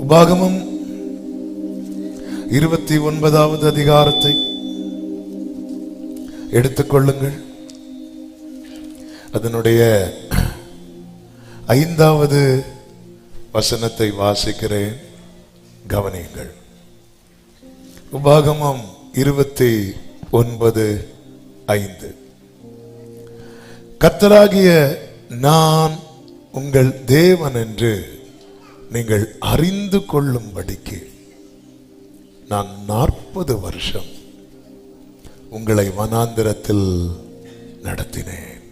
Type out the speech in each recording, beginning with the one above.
உபாகமம் 29வது அதிகாரத்தை எடுத்துக்கொள்ளுங்கள். அதனுடைய 5வது வசனத்தை வாசிக்கிறேன், கவனியுங்கள். உபாகமம் 29:5. கர்த்தராகிய நான் உங்கள் தேவன் என்று நீங்கள் அறிந்து கொள்ளும்படிக்கு நான் 40 வருஷம் உங்களை வனாந்திரத்தில் நடத்தினேன்.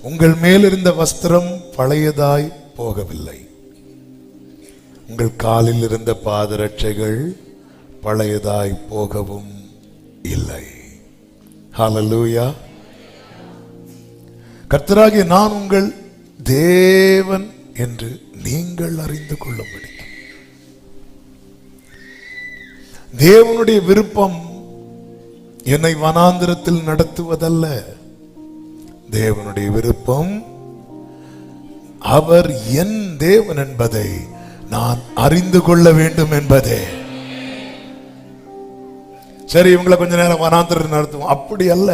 உங்கள் மேலிருந்த வஸ்திரம் பழையதாய் போகவில்லை, உங்கள் காலில் இருந்த பாதரட்சைகள் பழையதாய் போகவும் இல்லை. ஹல்லேலூயா. கர்த்தராகிய நான் உங்கள் தேவன் என்று நீங்கள் அறிந்து கொள்ளும்படி. தேவனுடைய விருப்பம் என்னை வனாந்திரத்தில் நடத்துவதல்ல. தேவனுடைய விருப்பம் அவர் என் தேவன் என்பதை நான் அறிந்து கொள்ள வேண்டும் என்பதே. சரி, இவங்களை கொஞ்ச நேரம் வனாந்திரம் நடத்துவோம், அப்படி அல்ல.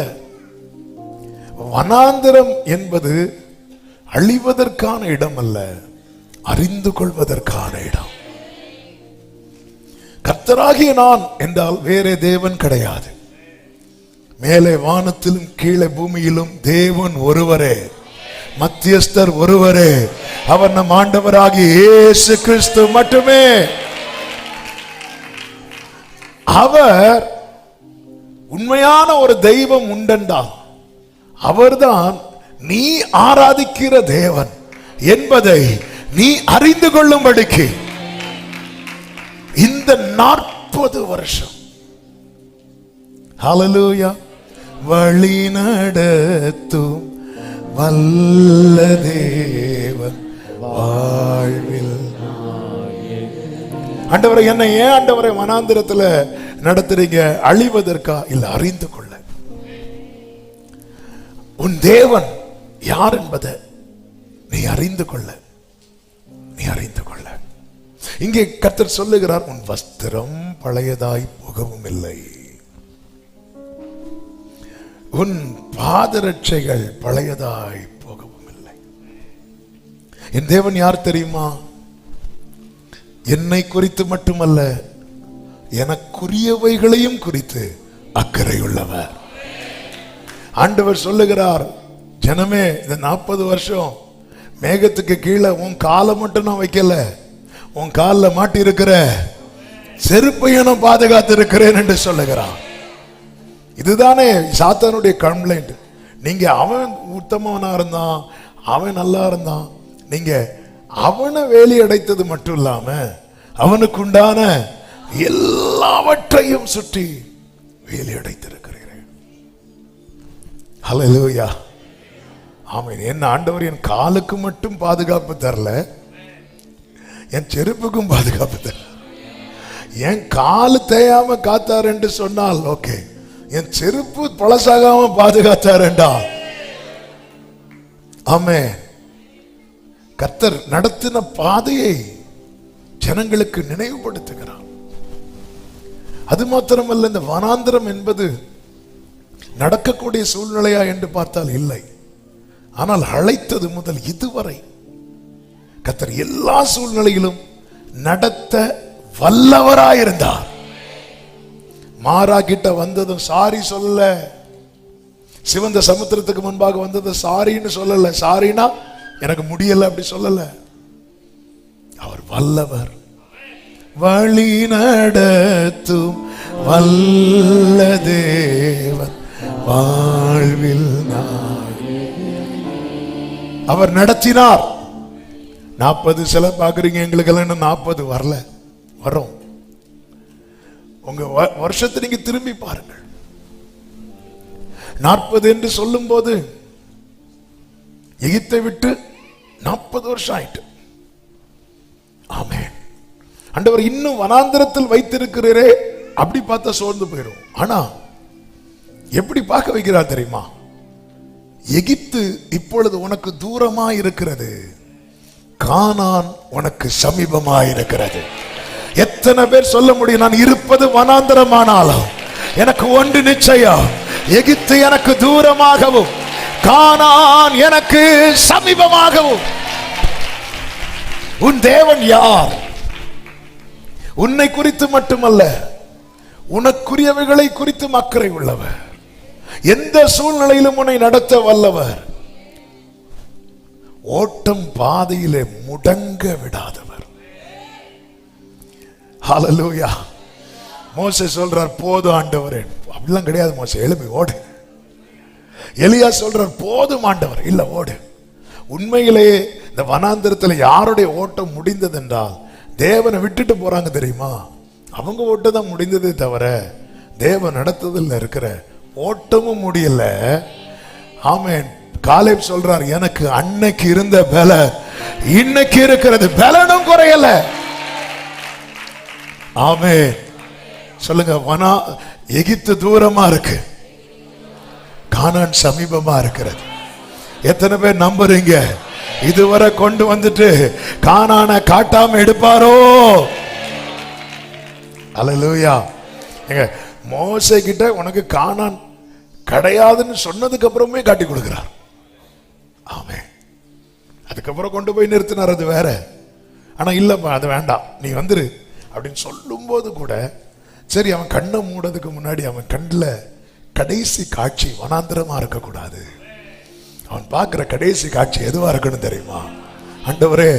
வனாந்திரம் என்பது அழிவதற்கான இடம் அல்ல, அறிந்து கொள்வதற்கான இடம். கர்த்தராகிய நான் என்றால் வேறே தேவன் கிடையாது. மேலே வானத்திலும் கீழே பூமியிலும் தேவன் ஒருவரே, மத்தியஸ்தர் ஒருவரே, அவர் நம் ஆண்டவராகிய இயேசு கிறிஸ்து மட்டுமே. அவர் உண்மையான ஒரு தெய்வம் உண்டென்றால் அவர்தான் நீ ஆராதிக்கிற தேவன் என்பதை நீ அறிந்து கொள்ளும்படிக்கு இந்த 40 வருஷம் ஹல்லேலூயா வழி நடத்தும் வல்ல தேவன் வாழ்வில். ஆண்டவரை, என்னை ஏன் ஆண்டவரை வனாந்திரத்துல நடத்துறீங்க? அழிவதற்கா? இல்ல, அறிந்து கொள்ள. உன் தேவன் யார் என்பதை நீ அறிந்து கொள்ள, நீ அறிந்து கொள்ள. இங்கே கர்த்தர் சொல்லுகிறார், உன் வஸ்திரம் பழையதாய் போகவும் இல்லை, உன் பாதரட்சைகள் பழையதாய் போகவும் இல்லை. என் தேவன் யார் தெரியுமா? என்னை குறித்து மட்டுமல்ல, எனக்குரியவைகளையும் குறித்து அக்கறை உள்ளவர். ஆண்டவர் சொல்லுகிறார், ஜனமே, இந்த 40 வருஷம் மேகத்துக்கு கீழே உன் காலை மட்டும் நான் வைக்கல, உன் காலில் மாட்டி இருக்கிற செருப்பையும் நான் பாதுகாத்து இருக்கிறேன் என்று சொல்லுகிறான். இதுதானே சாத்தானுடைய கம்ப்ளைண்ட். நீங்க அவன் உத்தமவனா இருந்தான், அவன் நல்லா இருந்தான், நீங்க அவனை வேலி அடைத்தது மட்டும் இல்லாம அவனுக்கு உண்டான எல்லாவற்றையும் சுற்றி வேலி அடைத்திருக்கிறீர்கள். ஹல்லேலூயா. ஆமென். என்ன ஆண்டவர் என் காலுக்கு மட்டும் பாதுகாப்பு தரல, என் செருப்புக்கும் பாதுகாப்பு தரல. என் காலு தேயாம காத்தார் என்று சொன்னால் ஓகே, என் செருப்பு பழசாகாம பாதுகாத்தார் என்றால் ஆமென். கர்த்தர் நடத்தின பாதையை ஜனங்களுக்கு நினைவுபடுத்துகிறார். அது மாத்திரமல்ல, இந்த வனாந்திரம் என்பது நடக்கக்கூடிய சூழ்நிலையா என்று பார்த்தால் இல்லை. ஆனால் அழைத்தது முதல் இதுவரை கர்த்தர் எல்லா சூழ்நிலையிலும் நடத்த வல்லவராயிருந்தார். மாறா கிட்ட வந்ததும் சாரி சொல்ல, சிவந்த சமுத்திரத்துக்கு முன்பாக வந்தது சாரின்னு சொல்லல. சாரினா எனக்கு முடியல அப்படி சொல்லல. அவர் வல்லவர், வழி நடத்தும் வல்ல தேவன் வாழ்வில் அவர் நடத்தினார். 40 சில பாக்குறீங்க, எங்களுக்கு எல்லாம் 40 வரல, வரும். உங்க வருஷத்தை நீங்க திரும்பி பாருங்கள். 40 என்று சொல்லும் போது எகிப்தை விட்டு 40 வருஷம் ஆயிட்டு. ஆமென். ஆண்டவர் இன்னும் வனாந்திரத்தில் வைத்திருக்கிறீரே, அப்படி பார்த்தா சோர்ந்து போயிடும். ஆனா எப்படி பார்க்க வைக்கிறார் தெரியுமா? எகிப்து இப்பொழுது உனக்கு தூரமா இருக்கிறது, கானான் உனக்கு சமீபமாயிருக்கிறது. எத்தனை பேர் சொல்ல முடியும், நான் இருப்பது வனாந்தரமானாலும் எனக்கு ஒன்று நிச்சயம், எகிப்து எனக்கு தூரமாகவும் கானான் எனக்கு சமீபமாகவும். உன் தேவன் யார்? உன்னை குறித்து மட்டுமல்ல, உனக்குரியவைகளை குறித்து அக்கறை உள்ளவர். எந்த சூழ்நிலையிலும் உன்னை நடத்த வல்லவர். ஓட்டம் பாதையிலே முடங்க விடாதவர். ஹல்லேலூயா. மோசே சொல்றார், போதும் ஆண்டவரே. அப்படிலாம் கிடையாது மோசே, எழுப்பி ஓடு. எலியா சொல்றார், போதும் ஆண்டவர். இல்ல, ஓடு. உண்மையிலேயே இந்த வனாந்திரத்தில் யாருடைய ஓட்டம் முடிந்தது என்றால் தேவனை விட்டுட்டு போறாங்க தெரியுமா? அவங்க ஓட்டம் தான் முடிந்ததே தவிர தேவன் நடத்துதல் இருக்கிற ஓட்டமும் முடியல. ஆமென். காலேப் சொல்றார், எனக்கு அன்னைக்கு இருந்த பல இன்னைக்கு இருக்கிறது, பலனும் குறையல. ஆமென். சொல்லுங்க, எகிப்து தூரமா இருக்கு, கானான் சமீபமா இருக்கிறது. எத்தனை பேர் நம்புறீங்க? இதுவரை கொண்டு வந்துட்டு கானானை காட்டாம எடுப்பாரோ? அல்லேலூயா. எங்க மோசே கிட்ட உனக்கு கானான் கிடையாதுன்னு சொன்னதுக்கு அப்புறமே காட்டி கொடுக்கிறார். ஆமென். அதுக்கப்புறம் கொண்டு போய் நிறுத்தினார், அது வேற. ஆனா இல்லப்பா, அது வேண்டாம், நீ வந்துரு அப்படின்னு சொல்லும் போது கூட சரி, அவன் கண்ணை மூடதுக்கு முன்னாடி அவன் கண்ணில் கடைசி காட்சி வனாந்திரமா இருக்கக்கூடாது. அவன் பார்க்கிற கடைசி காட்சி எதுவா இருக்கணும் தெரியுமா? ஆண்டவரே,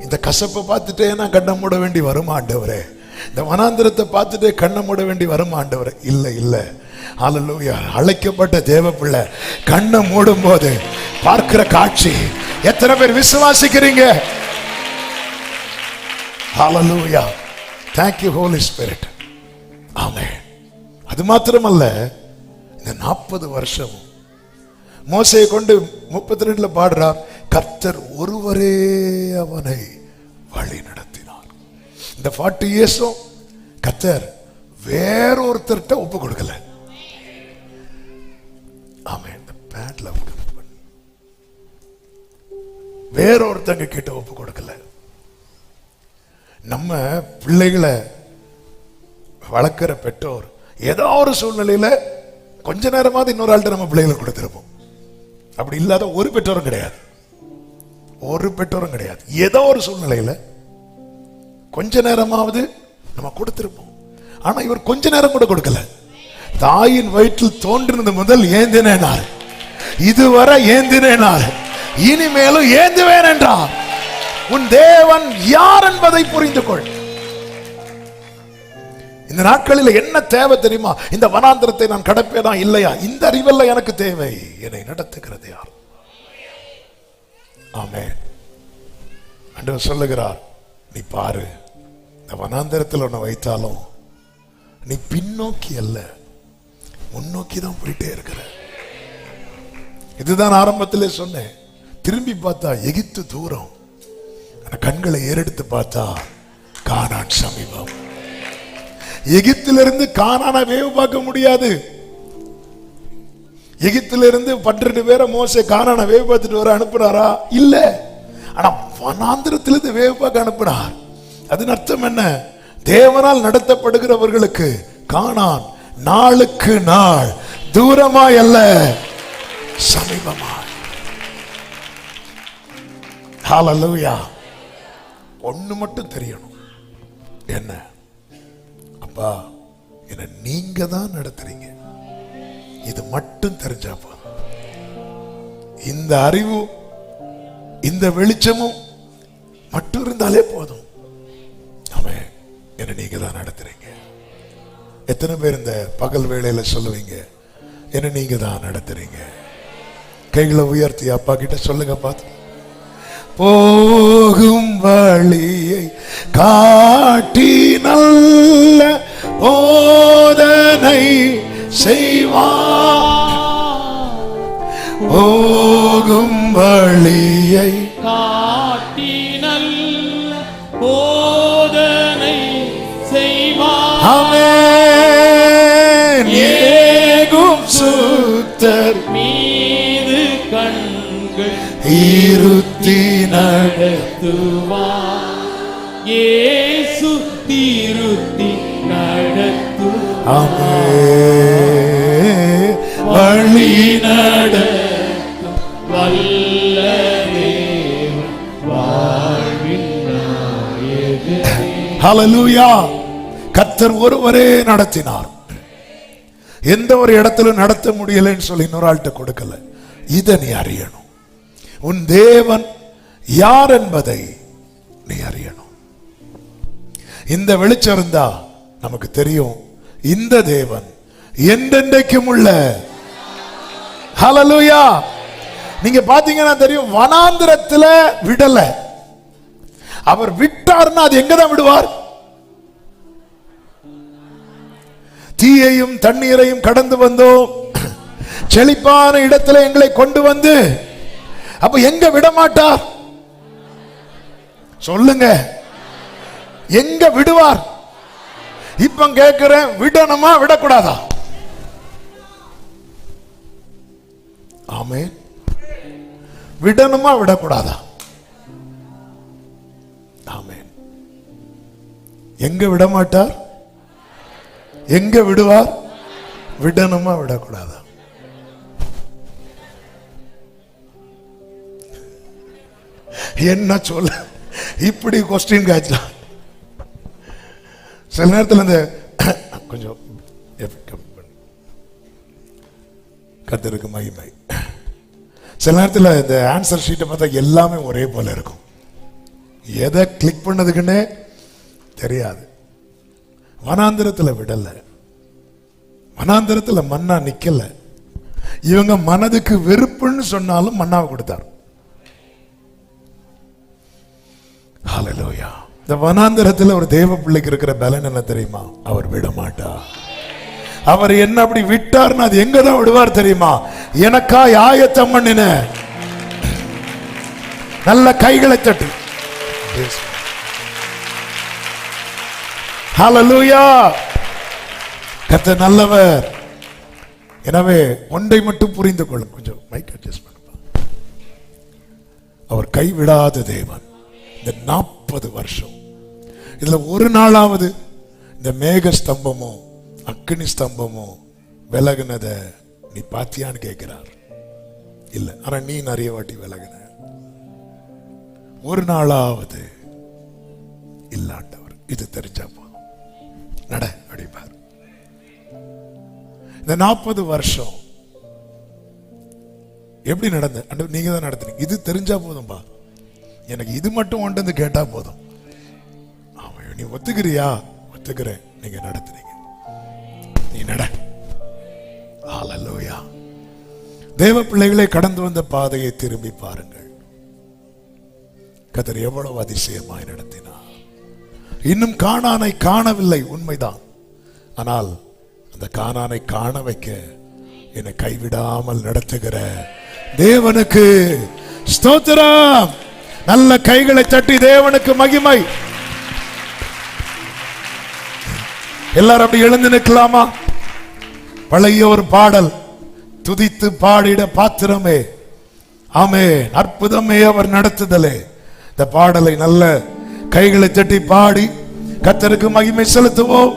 இந்த கசப்பை பார்த்துட்டே நான் கண்ணை மூட வேண்டி வருமா ஆண்டவரே? இந்த வனாந்திரத்தை பார்த்துட்டே கண்ணை மூட வேண்டி வருமா ஆண்டவரே? இல்ல இல்ல. ஹல்லேலூயா. அழைக்கப்பட்ட தேவ பிள்ளை கண்ணை மூடும் போது பார்க்கிற காட்சி எத்தனை பேர் விசுவாசிக்கிறீங்க? ஹல்லேலூயா. Thank you Holy Spirit. ஆமென். அது மாத்திரமல்ல, இந்த 40 வருஷம் மோசையை கொண்டு 32 பாடுறார், கர்த்தர் ஒருவரே அவனை வழி நடத்தினார். இந்த 40 இயர்ஸும் கர்த்தர் வேறொருத்தர்கிட்ட ஒப்பு கொடுக்கல. ஆமென். வேறொருத்தங்க கிட்ட ஒப்பு கொடுக்கல. நம்ம பிள்ளைகளை வளர்க்கிற பெற்றோர் ஏதோ ஒரு சூழ்நிலையில கொஞ்ச நேரமாவது இன்னொரு ஆள்கிட்ட நம்ம பிள்ளைகளை கொடுத்திருப்போம். அப்படி இல்லாத ஒரு பெற்றோரும் கிடையாது, ஒரு பெற்றோரும் கிடையாது. ஏதோ ஒரு சூழ்நிலையில கொஞ்ச நேரமாவது நம்ம கொடுத்திருப்போம். ஆனா இவர் கொஞ்ச நேரம் கூட கொடுக்கல. தாயின் வயிற்றில் தோன்றினது முதல் ஏந்தினார், இதுவரை ஏந்தினார், இனிமேலும் ஏந்துவேன் என்றார். உன் தேவன் யார் என்பதை புரிந்து கொள். இந்த நாட்களில் என்ன தேவை தெரியுமா? இந்த வனாந்திரத்தை நான் கடப்பேனா இல்லையா, இந்த அறிவெல்லாம் எனக்கு தேவை. என்னை நடத்துகிறது யார்? ஆமென். ஆண்டவர் சொல்லுகிறார், நீ பாரு, இந்த வனாந்திரத்தில் உன்னை வைத்தாலும் நீ பின்னோக்கி அல்ல, முன்னோக்கி தான் போயிட்டே இருக்கிற. இதுதான் ஆரம்பத்திலே சொன்னேன். திரும்பி பார்த்தா எகிப்து தூரம், கண்களை ஏறெடுத்து பார்த்தா கானான் சமீபம். எகிப்திலிருந்து கானானை வேவு பார்க்க முடியாது. எகிப்திலிருந்து 12 பேரை மோசே கானானை வேவு பார்த்துட்டு வர அனுப்புனாரா? இல்ல. ஆனா வனாந்திரத்திலிருந்து வேவு பார்க்க அனுப்பினார். அதன் அர்த்தம் என்ன? தேவனால் நடத்தப்படுகிறவர்களுக்கு கானான் நாளுக்கு நாள் தூரமாய் அல்ல, சமீபமாய். ஹல்லேலூயா. ஒண்ணு மட்டும் தெரியணும், என்ன? அப்பா, என்ன நீங்க தான் நடத்துறீங்க. இது மட்டும் தெரிஞ்சா போதும். இந்த அறிவும் இந்த வெளிச்சமும் மட்டும் இருந்தாலே போதும். ஆமென். என்ன நீங்க தான் நடத்துறீங்க. எத்தனை பேர் இந்த பகல் வேளையில சொல்லுவீங்க, என்ன நீங்க தான் நடத்துறீங்க? கைகளை உயர்த்தி அப்பா கிட்ட சொல்லுங்க. பார்த்து போகும் வழியை காட்டி நல்ல போதனை செய்வார். போகும் வழியை காட்டி நல்ல போதனை செய்வார். ஆமென். ஏகும் சுத்தர் மீது கண்கள் இருத்தி நடத்துவார். இயேசு திருத்தி நடத்தும். ஆமென். வழி நடத்தும் வல்ல தேவன் வாழ்வின் நாயகனே. ஹல்லேலூயா. கர்த்தர் ஒருவரே நடத்தினார். எந்த ஒரு இடத்துல நடத்த முடியலன்னு சொல்லி இன்னொரு ஆள்கிட்ட கொடுக்கல. இதை நீ அறியணும். உன் தேவன் யார் என்பதை நீ அறியணும். இந்த வெளிச்சம் இருந்தா நமக்கு தெரியும் இந்த தேவன் என்றென்றைக்கும் உள்ள. ஹல்லேலூயா. நீங்க பாத்தீங்கன்னா தெரியும், வனாந்திரத்துல விடல. அவர் விட்டார்னா அது எங்கதான் விடுவார்? தீயையும் தண்ணீரையும் கடந்து வந்தோம், செழிப்பான இடத்துல எங்களை கொண்டு வந்து, அப்ப எங்க விட மாட்டார்? சொல்லுங்க, எங்க விடுவார்? இப்ப கேட்கிறேன், விடணுமா விடக்கூடாதா? ஆமென். விடணுமா விடக்கூடாதா? ஆமென். எங்க விட மாட்டார்? எங்க விடுவார்? விடணுமா விடக்கூடாதா? என்ன சொல்ல இப்படி கொஸ்டின் காய்ச்சலாம். சில நேரத்தில் இந்த கொஞ்சம் கர்த்தருக்கு மகிமை. சில நேரத்தில் இந்த ஆன்சர் ஷீட்டை பார்த்தா எல்லாமே ஒரே போல இருக்கும். எதை கிளிக் பண்ணதுக்குன்னே தெரியாது. வனாந்திரத்தில் விடல, வனாந்திரத்தில் மன்னா நிக்கல. இவங்க மனதுக்கு வெறுப்புன்னு சொன்னாலும் மன்னாவை கொடுத்தார். ஹல்லேலூயா. இந்த வனாந்திரத்தில் ஒரு தேவ பிள்ளைக்கு இருக்கிற பலன் என்ன தெரியுமா? அவர் விட மாட்டார். அவர் என்ன அப்படி விட்டார்னா அது எங்கதான் விடுவார் தெரியுமா? எனக்கா ஆயத்தம் பண்ணின நல்ல கைகளை தட்டி. ஹல்லேலூயா. கர்த்தர் நல்லவர். எனவே ஒன்றை மட்டும் புரிந்து கொள்ளும். கொஞ்சம் மைக் அட்ஜஸ்ட் பண்ணுப்பா. அவர் கைவிடாத தேவன். இந்த 40 வருஷம் இதுல ஒரு நாளாவது இந்த மேக ஸ்தம்பமோ அக்கினி ஸ்தம்பமோ விலகுனத நீ பாத்தியான்னு கேட்கிறார். இல்ல, ஆனா நீ நிறைய வாட்டி விலகுன. ஒரு நாளாவது இல்லாண்டவர். இது தெரிஞ்சா போதும். நட அடிப்பார். இந்த 40 வருஷம் எப்படி நடந்த? நீங்க தான் நடத்துறீங்க. இது தெரிஞ்சா போதும்பா. எனக்கு இது மட்டும் ஒன்று கேட்டா போதும். நீ ஒத்துக்கிறியா? ஒத்துக்கிறேன். நீங்க நடத்துறீங்க. நீ நட. ஹல்லேலூயா. தேவ பிள்ளைகளை கடந்து வந்த பாதையை திரும்பி பாருங்கள். கர்த்தர் எவ்வளவு அதிசயமாய் நடத்தினார். இன்னும் கானானை காணவில்லை, உண்மைதான். ஆனால் அந்த கானானை காண வைக்க என்னை கைவிடாமல் நடத்துகிற தேவனுக்கு ஸ்தோத்திரம். நல்ல கைகளை தட்டி தேவனுக்கு மகிமை. எல்லாரும் அப்படி எழுந்து நிற்கலாமா? பழைய ஒரு பாடல், துதித்து பாடிட பாத்திரமே. ஆமென். அற்புதமே அவர் நடத்துதலே. இந்த பாடலை நல்ல கைகளை தட்டி பாடி கர்த்தருக்கு மகிமை செலுத்துவோம்.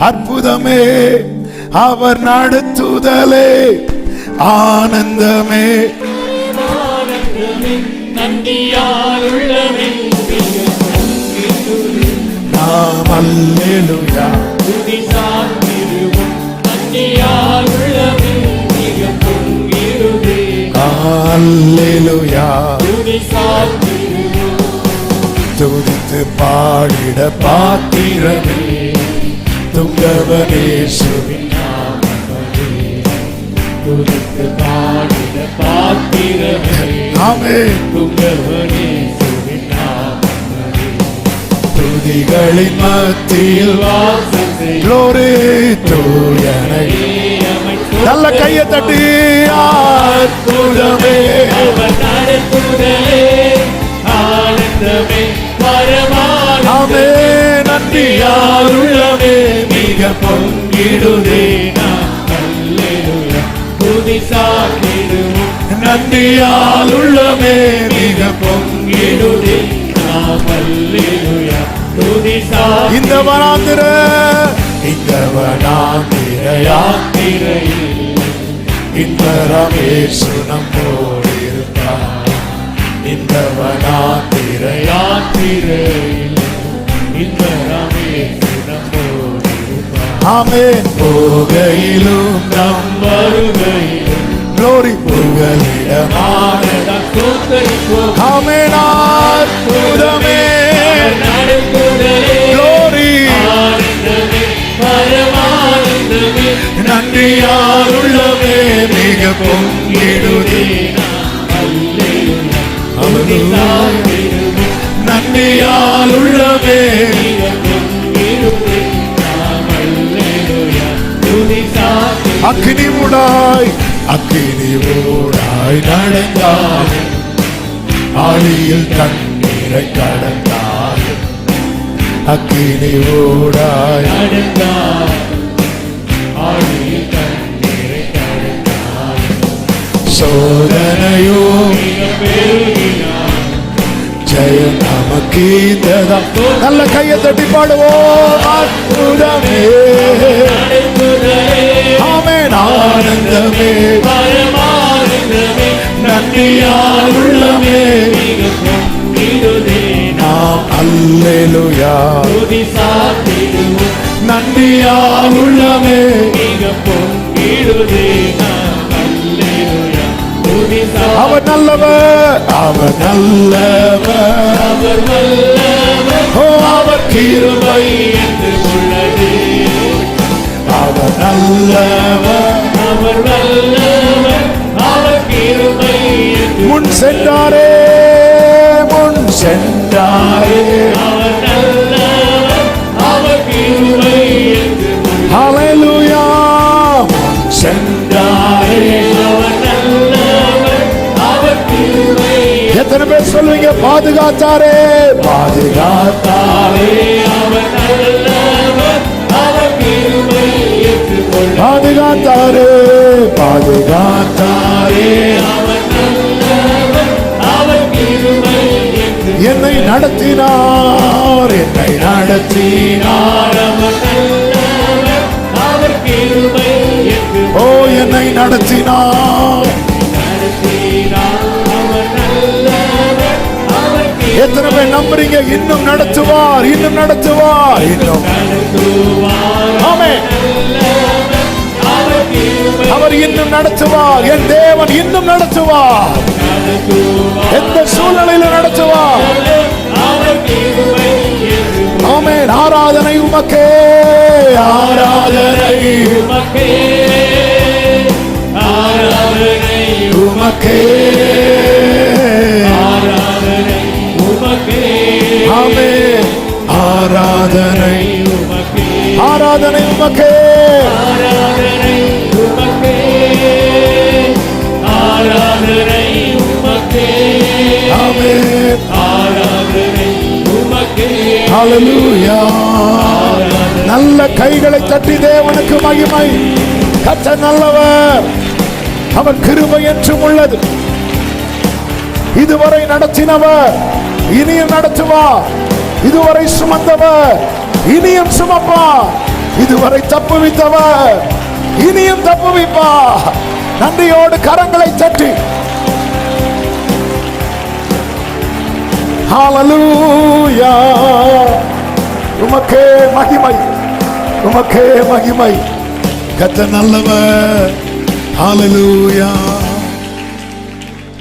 அற்புதமே அவர் நடத்துதலே, ஆனந்தமே நன்றியால் உள்ளமே நாம் அல்லேலூயா துதி சாத்திடுவோம். நன்றியால் உள்ளமே மிக பொங்கிடுதே. அல்லேலூயா துதி சாத்திடுவோம். துதித்து பாடிட பாத்திரமே துங்கவனேசுவின் நாமமே. துதித்து பாடிட பாத்திரமே ஆமென். துங்கவனேசுவின் நாமமே. துதிகளின் மத்தியில் வாசம் செய் glory தூயனை. நல்ல கையை தட்டி அற்புதமே அவர் நடத்துதலே, ஆனந்தமே பரமானந்தமே. ஆமென். நன்றியால் உள்ளமே மிக பொங்கிடுதே. நாம் அல்லேலூயா துதி சாத்திடுவோம். நன்றியால் உள்ளமே மிக பொங்கிடுதே. நாம் அல்லேலூயா இந்த வனாந்திர யாத்திரையில் இந்த ரமேசு நம்மோடு இருப்பார். இந்த வனாந்திர யாத்திரையில் இந்த ரமேசு நம்மோடு இருப்பார். ஆமென். போகையிலும் நம் வருகையிலும் glory புகலிடமான ஆமென். அற்புதமே glory நன்றியால் உள்ளமே மிக பொங்கிடுதே. நன்றியால் உள்ளமே அக்கினி மூடாய் நடந்தாய். ஆழியில் தண்ணீரை கடந்தாய். அக்கினி மூடாய் சோதனையோ ஜெயம் நமக்கு இந்ததான். நல்ல கையை தட்டி பாடுவோம். அற்புதமே ஆமென். ஆனந்தமே நன்றியால் உள்ளமே நாம் அல்லேலூயா நன்றியால் உள்ளமே அவர் நல்லவர். அவர் நல்லவர். ஓ அவர் கிருபை என்று உள்ளது. அவர் நல்லவர். அவர் நல்லவர். அவர் கிருபை முன் சென்றாரே முன் சென்றாரே. அவர் நல்லவர். அவர் கிருபை என்று ஹல்லேலூயா. முன் சென்றாரே. அவர் நல்லவர். அவர் கிருபை எத்தனை பேர் சொல்லுவீங்க? பாதுகாத்தாரே பாதுகாத்தாரே. அவர் நல்லவர். அவர் கிருபை என்று பாதுகாத்தாரே பாதுகாத்தாரே. அவர் நல்லவர். அவர் கிருபை என்று என்னை நடத்தினார் என்னை நடத்தினார். அவர் நல்லவர். அவர் கிருபை என்று ஓ என்னை நடத்தினார். அவர் நல்லவர். அவர் எத்தனை பேர் நம்புறீங்க? இன்னும் நடத்துவார் இன்னும் நடத்துவார் இன்னும். ஆமென். அவர் இன்னும் நடத்துவார். என் தேவன் இன்னும் நடத்துவார். எந்த சூழ்நிலையில நடத்துவார். ஆமென். ஆராதனை உமக்கே ஆராதனை உமக்கே ஆராதனை உமக்கே ஆராதனை உமக்கே ஆமென். ஆராதனை உமக்கே ஆராதனை உமக்கே ஆராதனை உமக்கே ஆராதனை உமக்கே ஆமென். ஆராதனை உமக்கே ஹல்லேலூயா. நல்ல கைகளை தட்டி தேவனுக்கு மகிமை. கர்த்தர் நல்லவர். அவர் கிருபை என்றும் உள்ளது. இதுவரை நடத்தினவர் இனியும் நடத்துவார். இதுவரை சுமந்தவர் இனியும் சுமப்பார். இதுவரை தப்புவித்தவர் இனியும் தப்புவிப்பார். நன்றியோடு கரங்களை தட்டி ஹல்லேலூயா. உமக்கே மகிமை உமக்கே மகிமை. கர்த்தர் நல்லவர். ஹல்லேலூயா.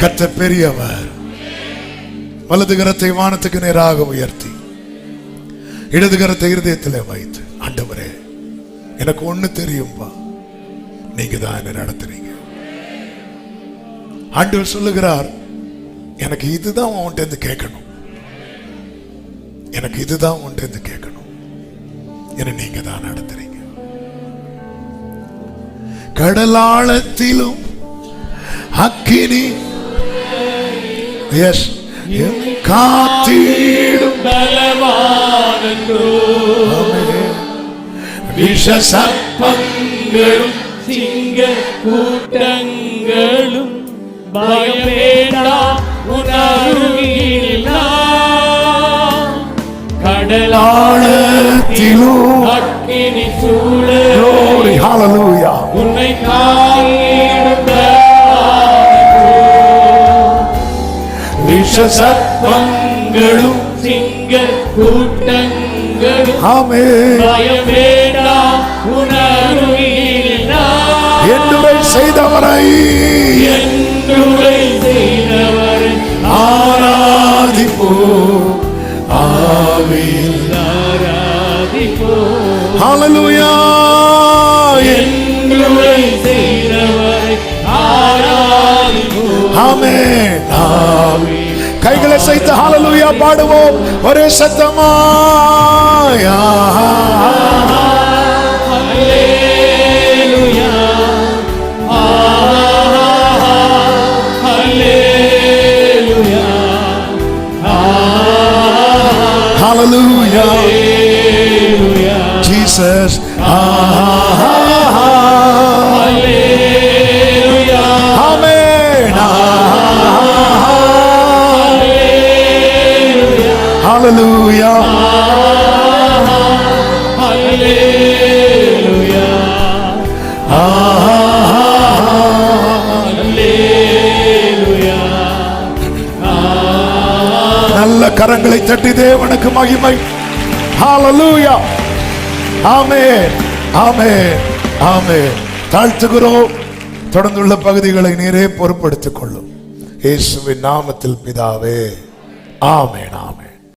கர்த்தர் பெரியவர். வலது கரத்தை வானத்துக்கு நேராக உயர்த்தி இடது கரத்தை இருதயத்திலே வைத்து, ஆண்டவரே எனக்கு ஒண்ணு தெரியும்பா, நீங்க தான் என்ன நடத்துறீங்க. ஆண்டவர் சொல்லுகிறார், எனக்கு இதுதான் உன்கிட்ட இருந்து கேட்கணும். எனக்கு இதுதான் உன்கிட்ட இருந்து கேட்கணும். என்ன நீங்க தான் நடத்துறீங்க. கடலாளத்திலும் அக்கினி எஸ் காத்திடும் பலவானோ விஷ சர்ப்பங்களும் சிங்க கூட்டங்களும் பயமேடா உணர்வீர்களா. கடலாழத்திலும் அக்கினி சூழ Glory, hallelujah. உன்னை காத்திடும் விஷ சர்ப்பங்களும் சிங்க கூட்டங்களும் ஆமென் பயம் வேண்டாம் உணர்வில் நான் என்னுரை செய்தவரை என்னுரை செய்தவரை ஆராதிப்போ ஆவியில் ஆராதிப்போம். hallelujah. என்னுரை செய்தவரை ஆராதிப்போம். ஆமென் ஆமென். கைகளை செய்து ஹalleluya பாடுவோம் ஒரே சத்தமாய். ஹல்லேலூயா ஹல்லேலூயா Hallelujah. ஹல்லேலூயா Jesus. ஹல்லேலூயா Amen. Hallelujah. ஹல்லேலூயா ஹல்லேலூயா நல்ல கரங்களை தட்டி தேவனுக்கு மகிமை. Hallelujah. ஆமென் ஆமென் ஆமென். தாழ்த்துகிறோம். தொடர்ந்துள்ள பகுதிகளை நீரே பொறுப்படுத்திக் கொள்ளும். இயேசுவின் நாமத்தில் பிதாவே. ஆமென் ஆமென்.